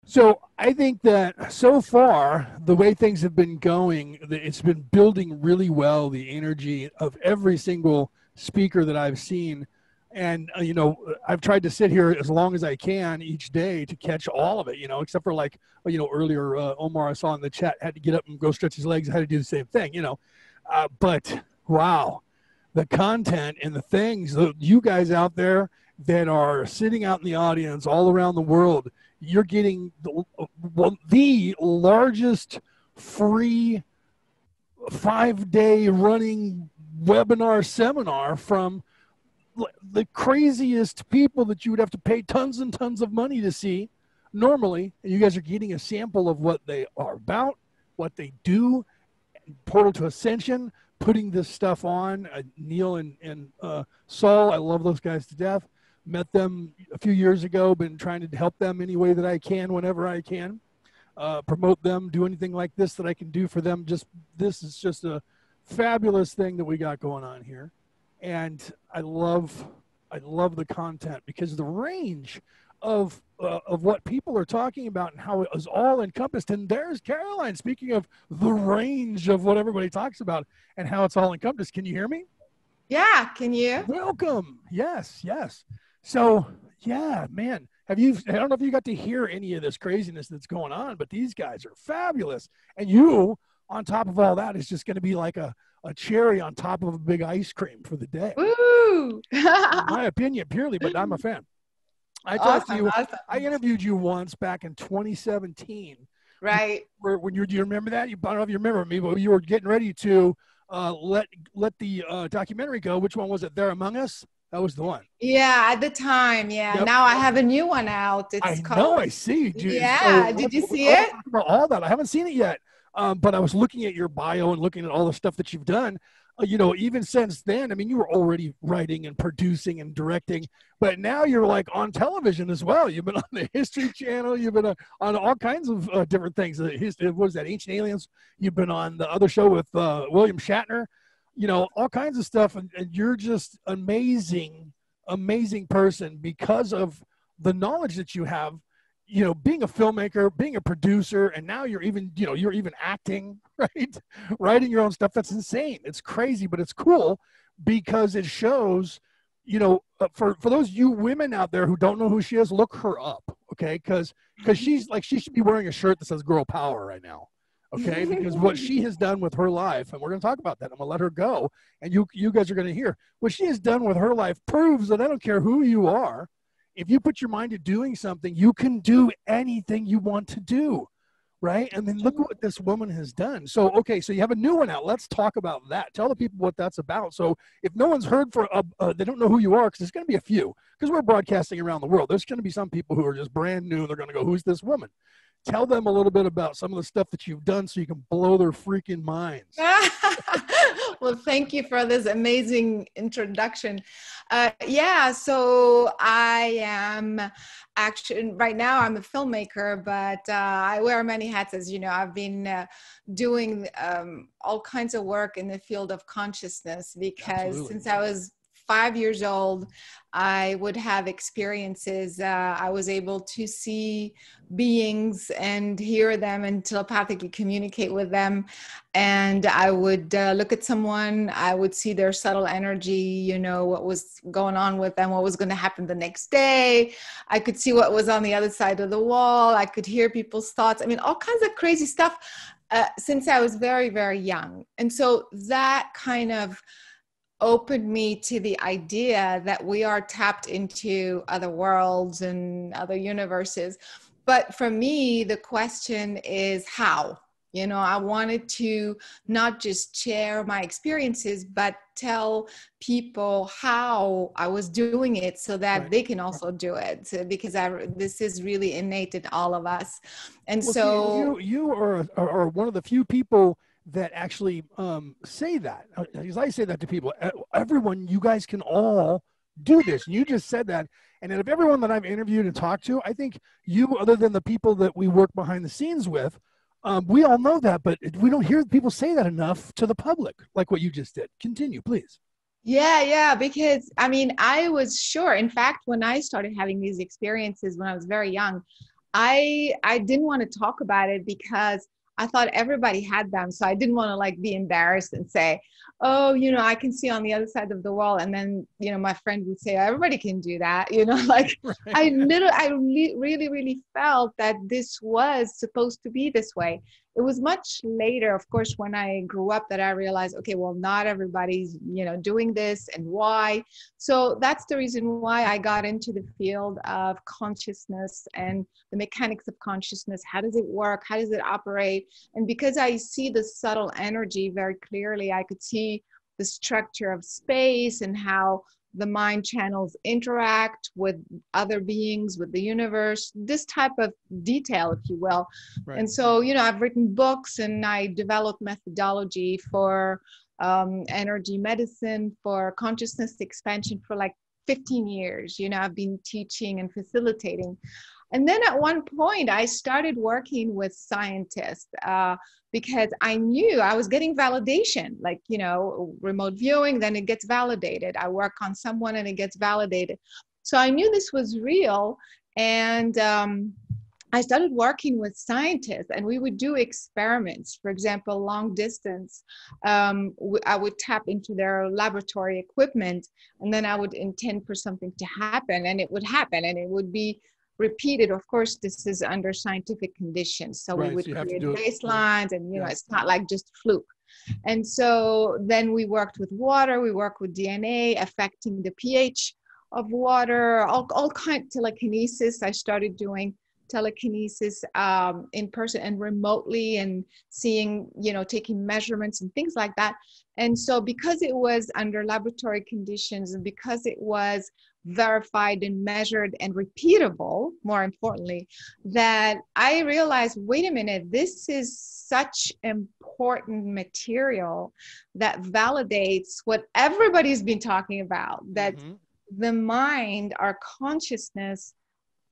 So I think that so far, the way things have been going, it's been building really well, the energy of every single speaker that I've seen. And, I've tried to sit here as long as I can each day to catch all of it, except for like, earlier, Omar, I saw in the chat, had to get up and go stretch his legs. I had to do the same thing. But wow, the content and the things that you guys out there that are sitting out in the audience all around the world, you're getting the largest free 5-day running webinar seminar from the craziest people that you would have to pay tons and tons of money to see normally. And you guys are getting a sample of what they are about, what they do. Portal to Ascension, putting this stuff on. Neil and Saul, I love those guys to death. Met them a few years ago, been trying to help them any way that I can, whenever I can. Promote them, do anything like this that I can do for them. This is just a fabulous thing that we got going on here. And I love the content because the range of what people are talking about and how it is all encompassed. And there's Caroline, speaking of the range of what everybody talks about and how it's all encompassed. Can you hear me? Yeah, can you? Welcome. Yes. So, yeah, man, I don't know if you got to hear any of this craziness that's going on, but these guys are fabulous. And you, on top of all that, is just going to be like a cherry on top of a big ice cream for the day. Woo! My opinion, purely, but I'm a fan. I talked to you. Awesome. I interviewed you once back in 2017. Right. Do you remember that? I don't know if you remember me, but you were getting ready to let the documentary go. Which one was it? There Among Us? That was the one. Yeah, at the time. Yeah. Yep. Now I have a new one out. It's called. I see. Yeah. Did you see it? All that. I haven't seen it yet. But I was looking at your bio and looking at all the stuff that you've done. Even since then, I mean, you were already writing and producing and directing, but now you're like on television as well. You've been on the History Channel. You've been on all kinds of different things. What was that? Ancient Aliens. You've been on the other show with William Shatner. All kinds of stuff. And you're just amazing person because of the knowledge that you have. Being a filmmaker, being a producer, and now you're even acting, right? Writing your own stuff. That's insane. It's crazy, but it's cool because it shows, for those you women out there who don't know who she is, look her up, okay? Because she should be wearing a shirt that says "Girl Power" right now, okay? Because what she has done with her life, and we're going to talk about that. I'm going to let her go, and you guys are going to hear what she has done with her life. Proves that I don't care who you are. If you put your mind to doing something, you can do anything you want to do, right? And then look what this woman has done. So, okay, so you have a new one out. Let's talk about that. Tell the people what that's about. So if no one's heard they don't know who you are, because there's going to be a few, because we're broadcasting around the world. There's going to be some people who are just brand new. They're going to go, who's this woman? Tell them a little bit about some of the stuff that you've done so you can blow their freaking minds. Well, thank you for this amazing introduction. So I am actually, right now I'm a filmmaker, but I wear many hats, as you know. I've been doing all kinds of work in the field of consciousness because Absolutely. Since I was 5 years old, I would have experiences. I was able to see beings and hear them and telepathically communicate with them. And I would look at someone, I would see their subtle energy, what was going on with them, what was going to happen the next day. I could see what was on the other side of the wall. I could hear people's thoughts. I mean, all kinds of crazy stuff since I was very, very young. And so that kind of opened me to the idea that we are tapped into other worlds and other universes. But for me, the question is how? I wanted to not just share my experiences, but tell people how I was doing it so that Right. they can also do it. Because this is really innate in all of us. And Well, so you are one of the few people that actually say that, because I say that to people. Everyone, you guys can all do this. You just said that, and out of everyone that I've interviewed and talked to, I think you, other than the people that we work behind the scenes with, we all know that, but we don't hear people say that enough to the public, like what you just did. Continue, please. Yeah, because I mean, I was sure. In fact, when I started having these experiences when I was very young, I didn't want to talk about it because I thought everybody had them. So I didn't want to like be embarrassed and say, oh, I can see on the other side of the wall. And then, my friend would say, everybody can do that. Like Right. I really, really felt that this was supposed to be this way. It was much later, of course, when I grew up that I realized, okay, well, not everybody's, doing this, and why. So that's the reason why I got into the field of consciousness and the mechanics of consciousness. How does it work? How does it operate? And because I see the subtle energy very clearly, I could see the structure of space and how the mind channels interact with other beings, with the universe, this type of detail, if you will. Right. And so, I've written books and I developed methodology for energy medicine, for consciousness expansion for like 15 years. I've been teaching and facilitating. And then at one point, I started working with scientists because I knew I was getting validation, like, remote viewing, then it gets validated. I work on someone and it gets validated. So I knew this was real. And I started working with scientists and we would do experiments. For example, long distance, I would tap into their laboratory equipment and then I would intend for something to happen and it would happen and it would be repeated. Of course, this is under scientific conditions. So Right, we would so create baselines and, Yeah. it's not like just fluke. And so then we worked with water, we worked with DNA, affecting the pH of water, all kinds of telekinesis. I started doing telekinesis in person and remotely and seeing, taking measurements and things like that. And so because it was under laboratory conditions and because it was verified and measured and repeatable, more importantly, that I realized, wait a minute, this is such important material that validates what everybody's been talking about, that the mind, our consciousness,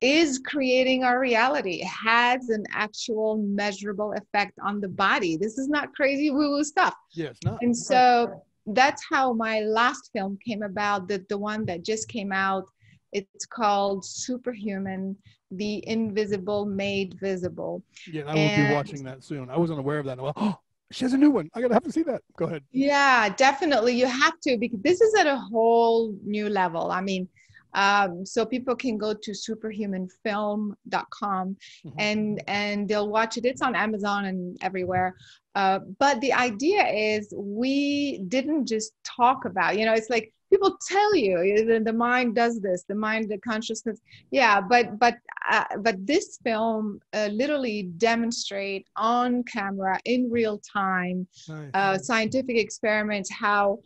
is creating our reality. It has an actual measurable effect on the body. This is not crazy woo-woo stuff. Yeah, it's not. And so that's how my last film came about, the one that just came out. It's called Superhuman, the Invisible Made Visible. Yeah, I will be watching that soon. I wasn't aware of that. Well, oh, she has a new one. I gotta have to see that. Go ahead. Yeah, definitely. You have to, because this is at a whole new level. I mean, so people can go to superhumanfilm.com and they'll watch it. It's on Amazon and everywhere. But the idea is we didn't just talk about, it's like people tell you the mind does this, the mind, the consciousness. Yeah, but this film literally demonstrate on camera in real time, scientific experiments, how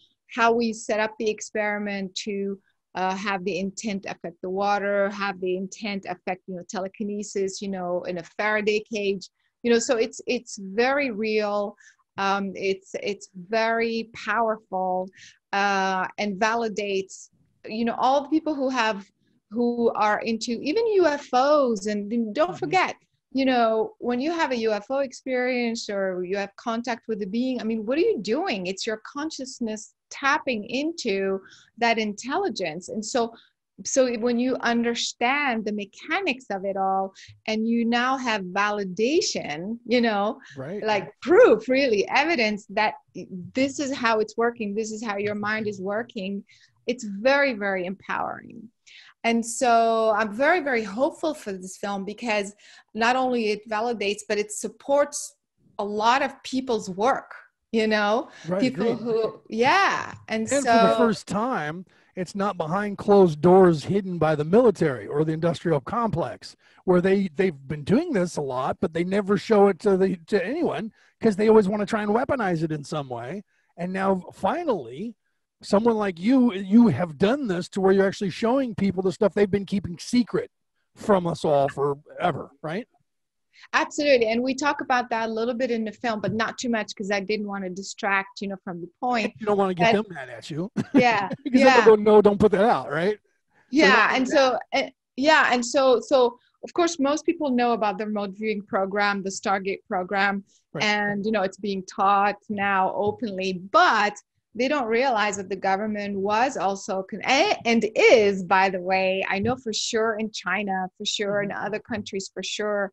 we set up the experiment to have the intent affect the water, have the intent affect, telekinesis, in a Faraday cage, so it's very real. It's very powerful and validates, all the people who are into even UFOs. And don't forget, when you have a UFO experience or you have contact with a being, I mean, what are you doing? It's your consciousness tapping into that intelligence. And so when you understand the mechanics of it all and you now have validation, like proof, really evidence that this is how it's working, this is how your mind is working, it's very, very empowering. And so I'm very, very hopeful for this film because not only it validates, but it supports a lot of people's work, people who, And so for the first time, it's not behind closed doors hidden by the military or the industrial complex, where they've been doing this a lot, but they never show it to anyone because they always want to try and weaponize it in some way. And now finally, someone like you have done this to where you're actually showing people the stuff they've been keeping secret from us all forever, right? Absolutely. And we talk about that a little bit in the film, but not too much because I didn't want to distract, from the point. You don't want to get them mad at you. Yeah. Because they'll go, no, don't put that out, right? Yeah. So so of course, most people know about the remote viewing program, the Stargate program, and, it's being taught now openly, but they don't realize that the government was also and is, by the way, I know for sure in China, for sure in other countries, for sure,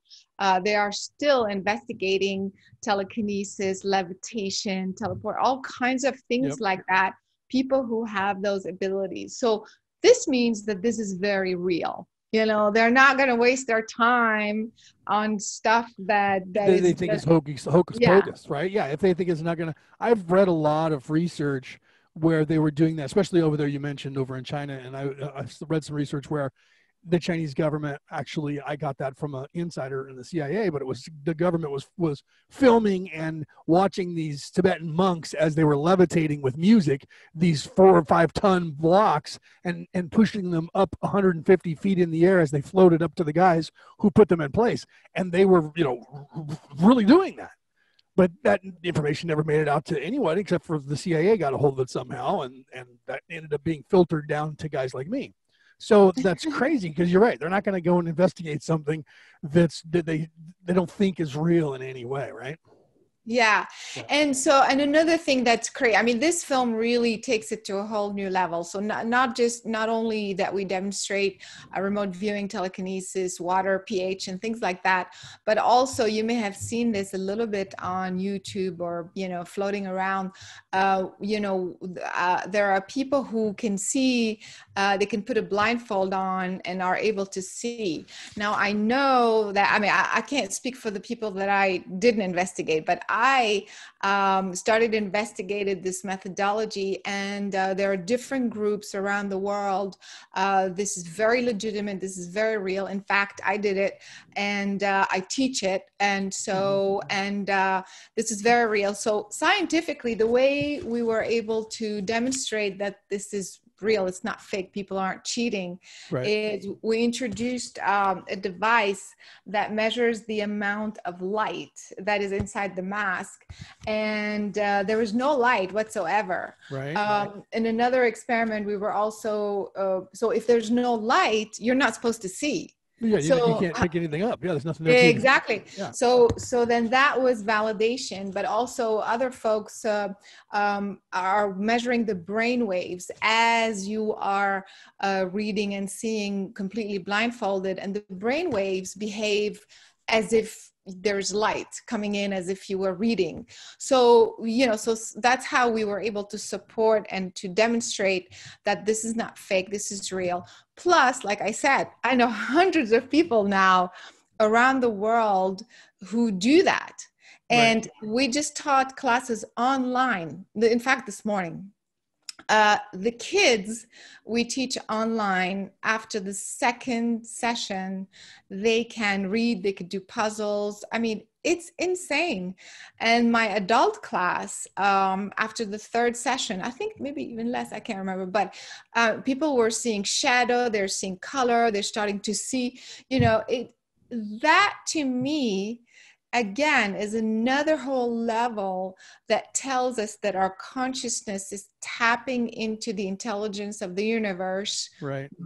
they are still investigating telekinesis, levitation, teleport, all kinds of things Yep. like that. People who have those abilities. So this means that this is very real. You know, they're not going to waste their time on stuff that They is think it's just, hocus yeah. pocus, right? Yeah, if they think it's not going to. I've read a lot of research where they were doing that, especially over there. You mentioned over in China, and I've read some research where the Chinese government, actually, I got that from an insider in the CIA, but it was the government was filming and watching these Tibetan monks as they were levitating with music, these 4 or 5 ton blocks, and pushing them up 150 feet in the air as they floated up to the guys who put them in place. And they were, really doing that. But that information never made it out to anyone except for the CIA got a hold of it somehow, and that ended up being filtered down to guys like me. So that's crazy because you're right. They're not going to go and investigate something that they don't think is real in any way, right? Yeah. Yeah. And so, and another thing that's great, I mean, this film really takes it to a whole new level. So not only that we demonstrate a remote viewing, telekinesis, water, pH, and things like that, but also you may have seen this a little bit on YouTube or, floating around. There are people who can see, they can put a blindfold on and are able to see. Now, I know that, I mean, I can't speak for the people that I didn't investigate, but I started investigating this methodology, and there are different groups around the world. This is very legitimate. This is very real. In fact, I did it, and I teach it. And so, this is very real. So scientifically, the way we were able to demonstrate that this is real, it's not fake, people aren't cheating, Right. is we introduced a device that measures the amount of light that is inside the mask, and there was no light whatsoever. Right. In another experiment, we were also, so if there's no light, you're not supposed to see. Yeah, you So can't pick anything up. Yeah, there's nothing there. exactly. Yeah. So then that was validation, but also other folks are measuring the brain waves as you are reading and seeing completely blindfolded, and the brain waves behave as if there's light coming in, as if you were reading. So, so that's how we were able to support and to demonstrate that this is not fake, this is real. Plus, like I said, I know hundreds of people now around the world who do that. And we just taught classes online. In fact, this morning, the kids we teach online, after the second session, they can read, they could do puzzles. I mean, it's insane. And my adult class, after the third session, I think maybe even less, I can't remember, but people were seeing shadow, they're seeing color, they're starting to see, that to me, again, is another whole level that tells us that our consciousness is tapping into the intelligence of the universe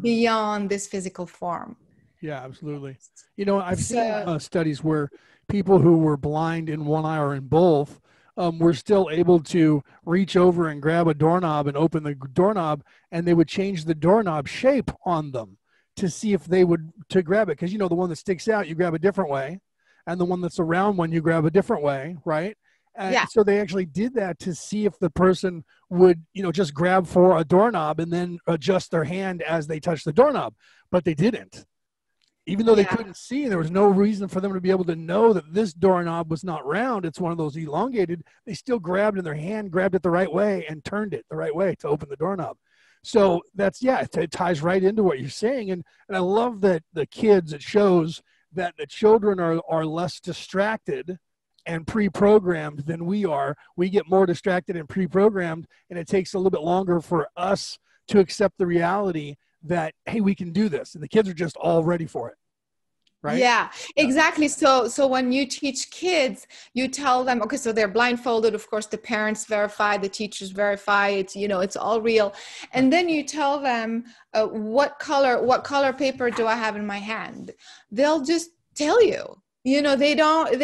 beyond this physical form. Yeah, absolutely. I've seen studies where people who were blind in one eye or in both were still able to reach over and grab a doorknob and open the doorknob, and they would change the doorknob shape on them to see if they would to grab it. Because, the one that sticks out, you grab a different way. And the one that's a round one, you grab a different way, right? And so they actually did that to see if the person would, just grab for a doorknob and then adjust their hand as they touch the doorknob. But they didn't. Even though they couldn't see, there was no reason for them to be able to know that this doorknob was not round. It's one of those elongated. They still grabbed in their hand, grabbed it the right way, and turned it the right way to open the doorknob. So that's, it ties right into what you're saying. And I love that the kids, it shows that the children are less distracted and pre-programmed than we are. We get more distracted and pre-programmed, and it takes a little bit longer for us to accept the reality that, hey, we can do this. And the kids are just all ready for it. Right? Yeah, exactly. So when you teach kids, you tell them, okay, so they're blindfolded. Of course, the parents verify, the teachers verify. It's, it's all real. And then you tell them, what color paper do I have in my hand? They'll just tell you. You know, they don't,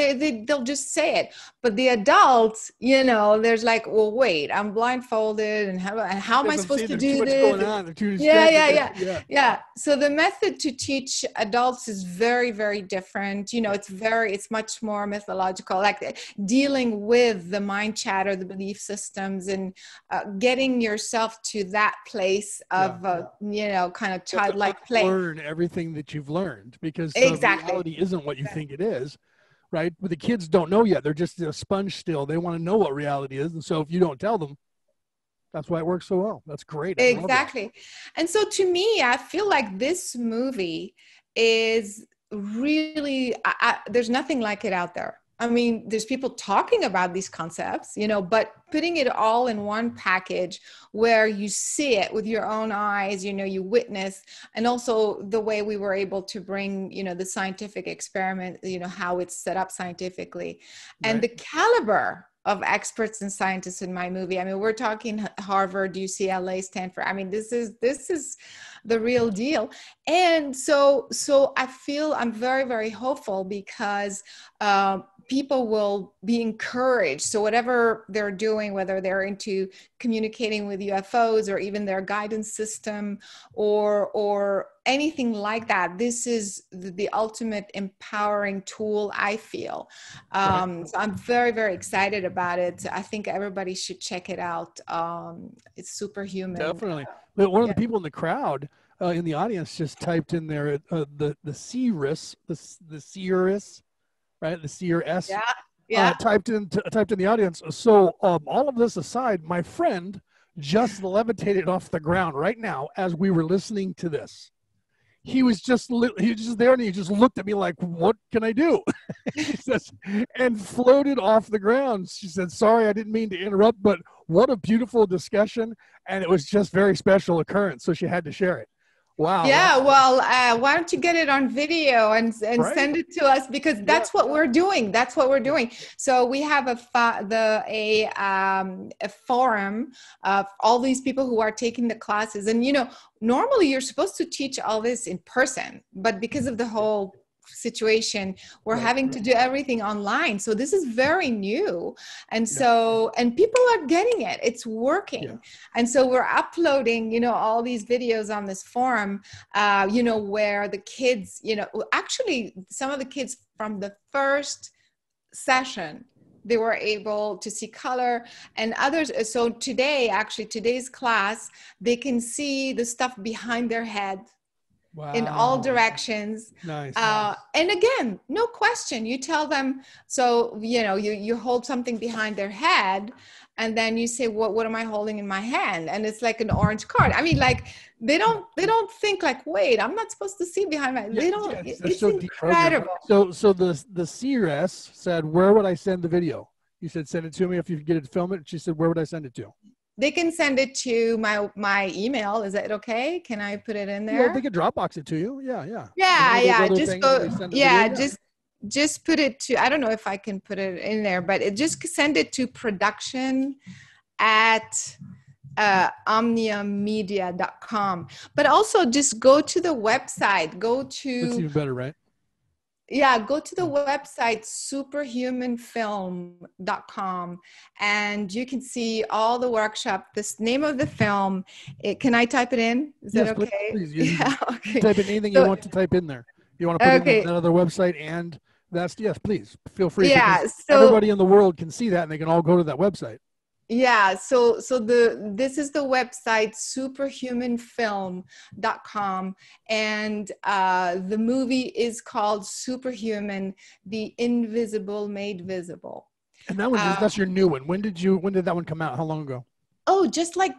they'll just say it. But the adults, you know, there's like, well, wait, I'm blindfolded, and how am I Yes, I'm supposed saying to there's too do much going this? on. They're too Yeah, yeah, distracted. yeah, Yeah. yeah. So the method to teach adults is very, very different. You know, it's much more mythological, like dealing with the mind chatter, the belief systems, and getting yourself to that place of, you know, kind of childlike play. Learn everything that you've learned, because the Exactly. reality isn't what you think it is, right? But the kids don't know yet. They're just a sponge still. They want to know what reality is. And so if you don't tell them, that's why it works so well. That's great. Exactly. And so to me, I feel like this movie is really, there's nothing like it out there. I mean, there's people talking about these concepts, you know, but putting it all in one package where you see it with your own eyes, you know, you witness, and also the way we were able to bring, you know, the scientific experiment, you know, how it's set up scientifically, and the caliber of experts and scientists in my movie. I mean, we're talking Harvard, UCLA, Stanford. I mean, this is the real deal. And so I feel I'm very, very hopeful because people will be encouraged. So whatever they're doing, whether they're into communicating with UFOs or even their guidance system or anything like that, this is the ultimate empowering tool, I feel. So I'm very, very excited about it. I think everybody should check it out. It's superhuman. Definitely. But one of the people in the crowd, in the audience, just typed in there the Cirrus, the Cirrus, right? The Cirrus. Yeah. Typed in the audience. So all of this aside, my friend just levitated off the ground right now as we were listening to this. He was just there, and he just looked at me like, "What can I do?" He says, and floated off the ground. She said, "Sorry, I didn't mean to interrupt, but what a beautiful discussion, and it was just very special occurrence." So she had to share it. Wow. Yeah. Well, why don't you get it on video and send it to us, because that's what we're doing. That's what we're doing. So we have a forum of all these people who are taking the classes, and you know, normally you're supposed to teach all this in person, but because of the whole situation, we're having to do everything online. So this is very new, and so and people are getting it. It's working, and so we're uploading, you know, all these videos on this forum, you know, where the kids, you know, actually some of the kids from the first session, they were able to see color, and others. So today, actually today's class, they can see the stuff behind their head. Wow. In all directions. Nice. And again, no question, you tell them, so you know, you hold something behind their head, and then you say, what am I holding in my hand? And it's like an orange card. I mean, like they don't think like, wait, I'm not supposed to see behind my, they don't. It's so incredible. So the CRS said, where would I send the video? You said, send it to me if you get it to film it. She said, where would I send it to? They can send it to my email. Is that okay? Can I put it in there? Well, they could Dropbox it to you. Yeah. Just go. Just put it to, I don't know if I can put it in there, but just send it to production at omniummedia.com. But also just go to the website. That's even better, right? Yeah, go to the website superhumanfilm.com, and you can see all the workshop. This name of the film, can I type it in? Is that okay? Please. Okay. Type in anything you want to type in there. You want to put in another website, and that's, yes, please feel free. Yeah, so everybody in the world can see that, and they can all go to that website. Yeah, so this is the website superhumanfilm.com, and the movie is called Superhuman: The Invisible Made Visible. And that one, that's your new one. When did that one come out? How long ago? Oh, just like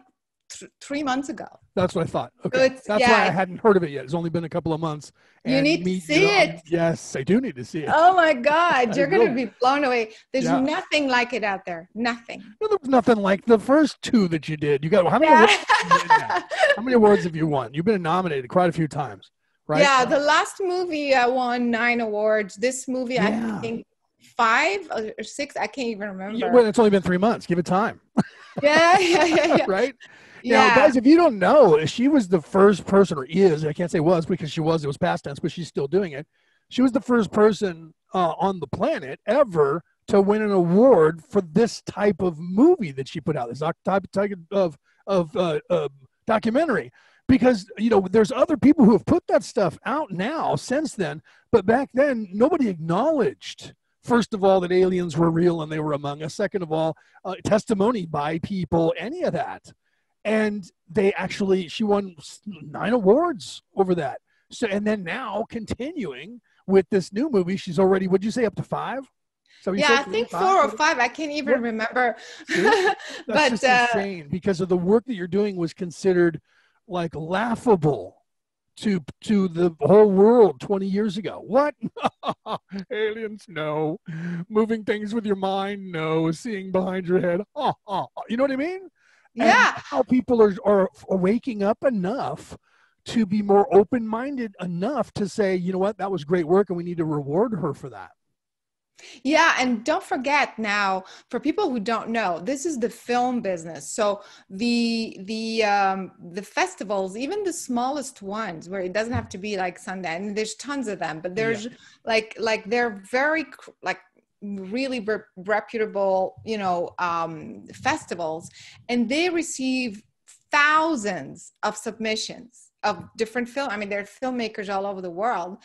3 months ago. That's what I thought. Okay. That's why I hadn't heard of it yet. It's only been a couple of months. And you need to see it. Yes, I do need to see it. Oh my God. You're going to be blown away. There's nothing like it out there. Nothing. No, there was nothing like the first two that you did. You got, how many awards have you won? You've been nominated quite a few times, right? Yeah. The last movie I won 9 awards. This movie, I think 5 or 6. I can't even remember. Well, it's only been 3 months. Give it time. Yeah. Right? Now, guys, if you don't know, she was the first person, or is, I can't say was because it was past tense, but she's still doing it. She was the first person on the planet ever to win an award for this type of movie that she put out, this type of documentary. Because, you know, there's other people who have put that stuff out now since then, but back then nobody acknowledged, first of all, that aliens were real and they were among us. Second of all, testimony by people, any of that. And she won 9 awards over that. So, and then now continuing with this new movie, she's already, would you say up to 5? So yeah, I think 4 or 5. I can't even remember. That's but just insane, because of the work that you're doing was considered like laughable to the whole world 20 years ago. What? Aliens? No. Moving things with your mind? No. Seeing behind your head? You know what I mean? Yeah. And how people are waking up enough to be more open-minded enough to say, you know what, that was great work and we need to reward her for that. Yeah, and don't forget now, for people who don't know, this is the film business. So the festivals, even the smallest ones, where it doesn't have to be like Sundance, and there's tons of them, but there's like they're very like really reputable, you know, festivals, and they receive thousands of submissions of different film. I mean, there are filmmakers all over the world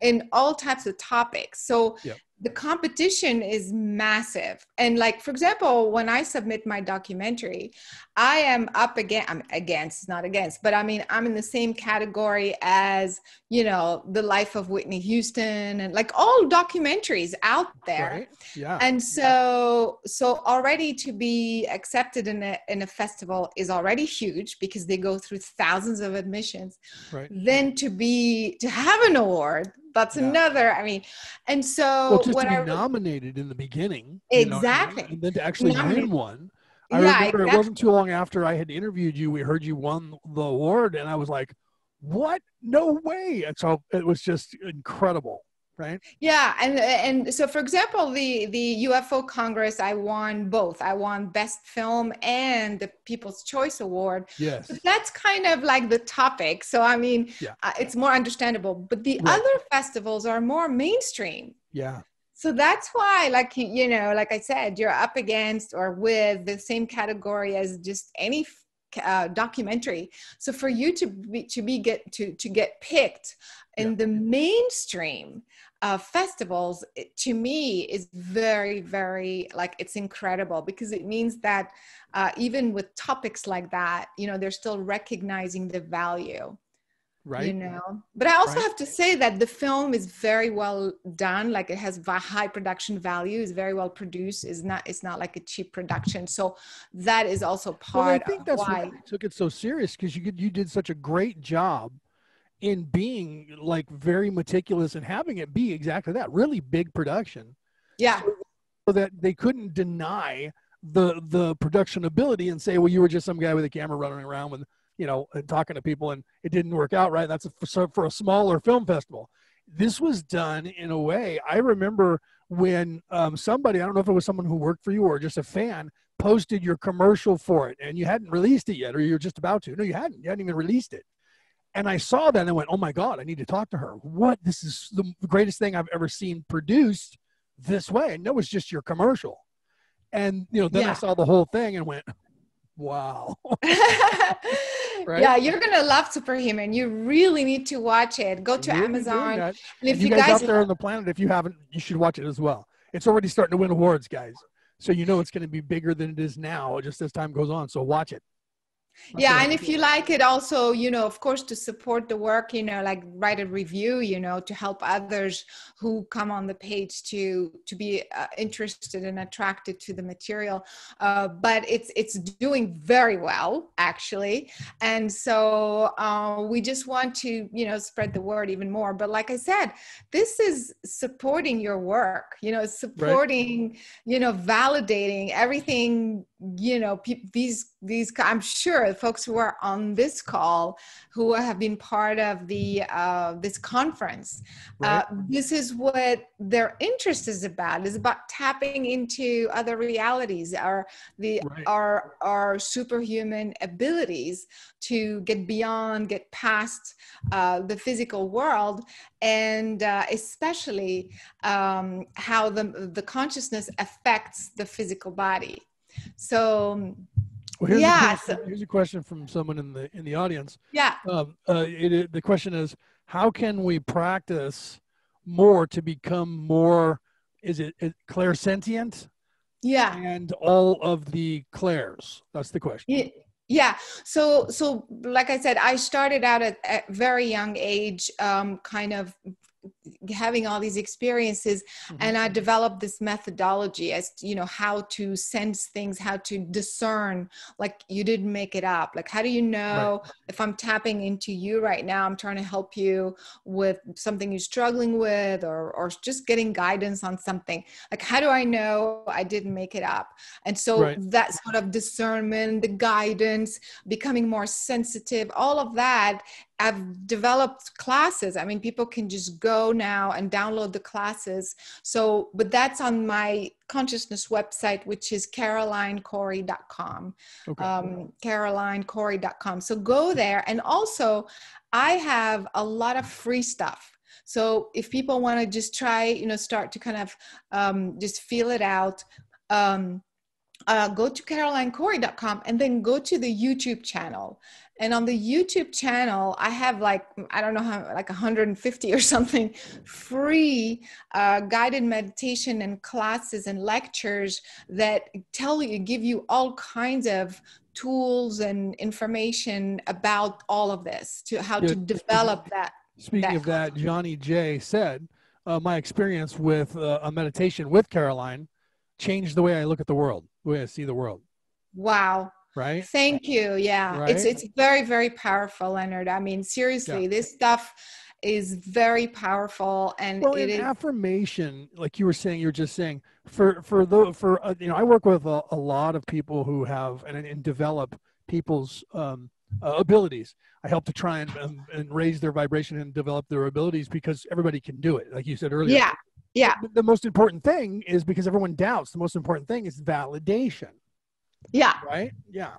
in all types of topics. So the competition is massive. And like, for example, when I submit my documentary, I am up against, I'm against, not against, but I mean, I'm in the same category as, you know, The Life of Whitney Houston and like all documentaries out there. Right. Yeah. And so already to be accepted in a festival is already huge, because they go through thousands of admissions. Right. Then to have an award, that's another, I mean, and so just to be nominated in the beginning, exactly, you know, and then to actually win one. I remember it wasn't too long after I had interviewed you, we heard you won the award, and I was like, what? No way. And so it was just incredible. Right. Yeah. And so, for example, the UFO Congress, I won both. I won Best Film and the People's Choice Award. Yes. But that's kind of like the topic. So, I mean, it's more understandable. But the other festivals are more mainstream. Yeah. So that's why, like, you know, like I said, you're up against or with the same category as just any documentary. So for you to get picked in the mainstream festivals, to me is very, very, like, it's incredible, because it means that even with topics like that, you know, they're still recognizing the value. Right. You know, but I also have to say that the film is very well done. Like, it has high production value, is very well produced. It's not like a cheap production. So that is also part of why they took it so serious, because you did such a great job in being like very meticulous and having it be exactly that, really big production. Yeah. So that they couldn't deny the production ability and say, well, you were just some guy with a camera running around with, you know, and talking to people, and it didn't work out right. That's for a smaller film festival. This was done in a way. I remember when somebody, I don't know if it was someone who worked for you or just a fan, posted your commercial for it, and you hadn't released it yet, or you're just about to. No, you hadn't. You hadn't even released it. And I saw that and I went, oh my God, I need to talk to her. This is the greatest thing I've ever seen produced this way. And that was just your commercial. And, you know, then I saw the whole thing and went, wow. Right? Yeah, you're gonna love Superhuman. You really need to watch it. Go to Amazon. And if you guys out there on the planet, if you haven't, you should watch it as well. It's already starting to win awards, guys. So you know it's going to be bigger than it is now, just as time goes on. So watch it. Yeah, and if you like it also, you know, of course, to support the work, you know, like write a review, you know, to help others who come on the page to be interested and attracted to the material. But it's doing very well, actually. And so we just want to, you know, spread the word even more. But like I said, this is supporting your work, you know, supporting, you know, validating everything these I'm sure folks who are on this call who have been part of the this conference, Right. this is what their interest is about tapping into other realities, Right. our superhuman abilities to get beyond, get past the physical world, and especially how the consciousness affects the physical body. So Well, here's a question from someone in the audience. Yeah. The question is, how can we practice more to become more? Is it clairsentient? Yeah. And all of the clairs. That's the question. Yeah. So like I said, I started out at a very young age, kind of having all these experiences, and I developed this methodology as how to sense things, how to discern, like you didn't make it up. Like, how do you know if I'm tapping into you right now, I'm trying to help you with something you're struggling with, or just getting guidance on something. Like, how do I know I didn't make it up? And so that sort of discernment, the guidance, becoming more sensitive, all of that, I've developed classes. I mean, people can just go now and download the classes. So, but that's on my consciousness website, which is carolinecory.com. carolinecory.com. So go there. And also, I have a lot of free stuff. So if people want to just try, start to kind of just feel it out, go to carolinecory.com and then go to the YouTube channel. And on the YouTube channel, I have like 150 or something free guided meditation and classes and lectures that give you all kinds of tools and information about all of this, to how to develop that. Speaking of that, Johnny J said, my experience with a meditation with Caroline changed the way I look at the world, the way I see the world. Wow. Right. Thank you. Yeah. Right? It's very, very powerful, Leonard. I mean, seriously, this stuff is very powerful. And well, affirmation, like you were saying, you're just saying I work with a lot of people who have and develop people's abilities. I help to try and raise their vibration and develop their abilities, because everybody can do it. Like you said earlier. Yeah. Yeah. The most important thing is, because everyone doubts, the most important thing is validation. Yeah. Right. Yeah.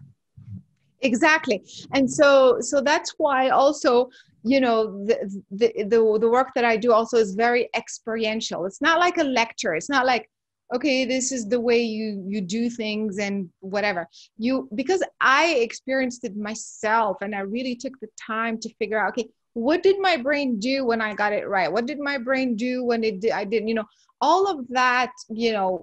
Exactly. And so that's why also, the work that I do also is very experiential. It's not like a lecture. It's not like, okay, this is the way you do things and whatever. Because I experienced it myself, and I really took the time to figure out, okay, what did my brain do when I got it right? What did my brain do when I didn't, all of that,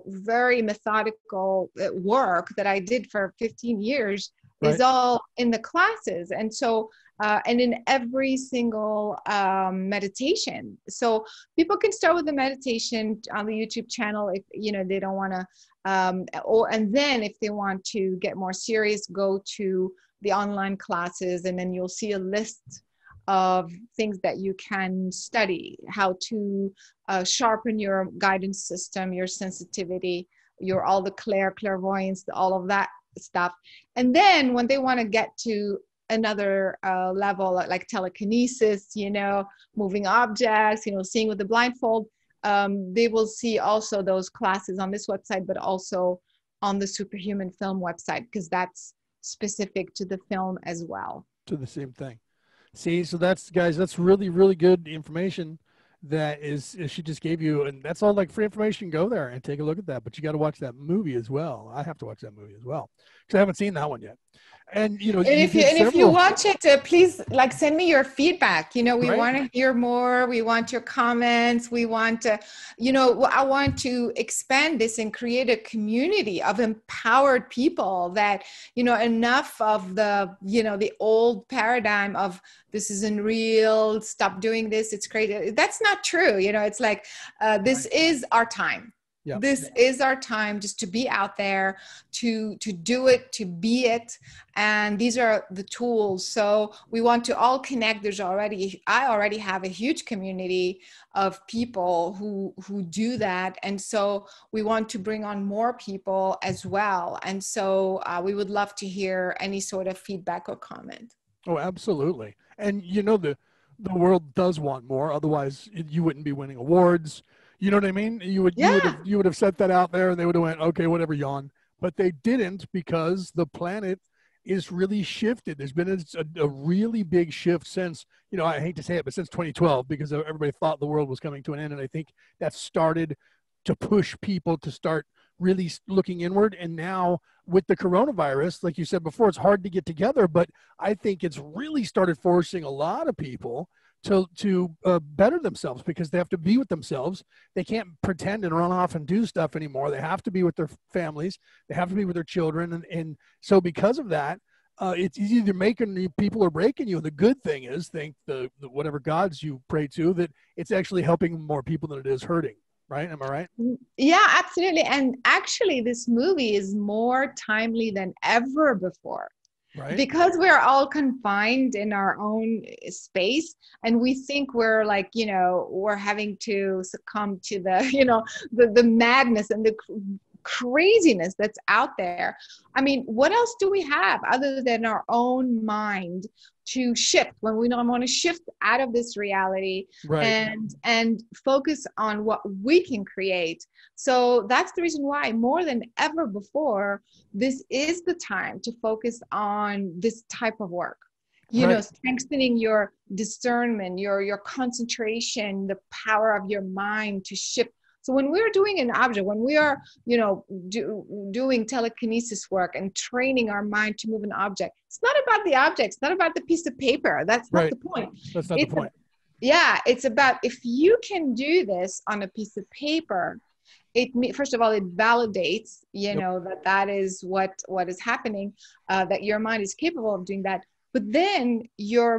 very methodical work that I did for 15 years is all in the classes. And so, and in every single meditation. So people can start with the meditation on the YouTube channel if, they don't want to, and then if they want to get more serious, go to the online classes, and then you'll see a list of things that you can study, how to sharpen your guidance system, your sensitivity, all the clairvoyance, all of that stuff. And then when they want to get to another level, like telekinesis, moving objects, seeing with the blindfold, they will see also those classes on this website, but also on the Superhuman Film website, because that's specific to the film as well. To the same thing. See, so that's really, really good information that she just gave you, and that's all like free information. Go there and take a look at that, but you got to watch that movie as well. I have to watch that movie as well, because I haven't seen that one yet. And if you watch it, please send me your feedback. We want to hear more. We want your comments. We want to, I want to expand this and create a community of empowered people that, enough of the, the old paradigm of this isn't real, stop doing this, it's crazy. That's not true. It's like, this is our time. Yeah. This is our time just to be out there, to do it, to be it. And these are the tools. So we want to all connect. I already have a huge community of people who do that. And so we want to bring on more people as well. And so we would love to hear any sort of feedback or comment. Oh, absolutely. And the world does want more. Otherwise, you wouldn't be winning awards. You know what I mean? Yeah. You would have set that out there, and they would have went, okay, whatever, yawn. But they didn't, because the planet is really shifted. There's been a really big shift since, I hate to say it, but since 2012, because everybody thought the world was coming to an end, and I think that started to push people to start really looking inward. And now with the coronavirus, like you said before, it's hard to get together, but I think it's really started forcing a lot of people to better themselves, because they have to be with themselves. They can't pretend and run off and do stuff anymore. They have to be with their families. They have to be with their children. And so because of that, it's either making you people or breaking you. And the good thing is, thank the whatever gods you pray to, that it's actually helping more people than it is hurting. Right? Am I right? Yeah, absolutely. And actually, this movie is more timely than ever before. Right. Because we're all confined in our own space, and we think we're like, we're having to succumb to the madness and the craziness that's out there. I mean, what else do we have other than our own mind to shift when we don't want to shift out of this reality, right, and focus on what we can create? So that's the reason why, more than ever before, this is the time to focus on this type of work. right, Strengthening your discernment, your concentration, the power of your mind to shift. So when we're doing an object, when we are, doing telekinesis work and training our mind to move an object, it's not about the object. It's not about the piece of paper. That's not right. the point. That's not the point. It's about, if you can do this on a piece of paper, first of all, it validates, that is what is happening, that your mind is capable of doing that. But then you're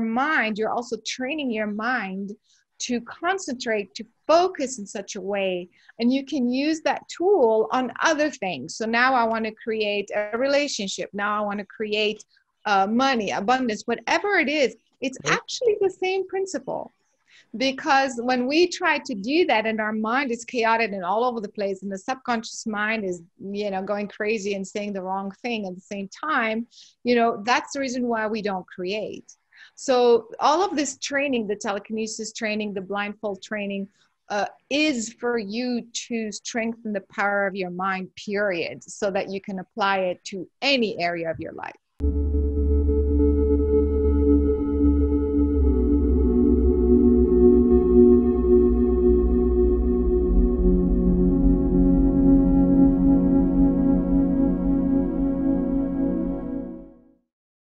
also training your mind to concentrate, to focus in such a way, and you can use that tool on other things. So now I want to create a relationship. Now I want to create money, abundance, whatever it is. It's actually the same principle. Because when we try to do that and our mind is chaotic and all over the place, and the subconscious mind is, going crazy and saying the wrong thing at the same time, that's the reason why we don't create. So all of this training, the telekinesis training, the blindfold training, is for you to strengthen the power of your mind, period, so that you can apply it to any area of your life.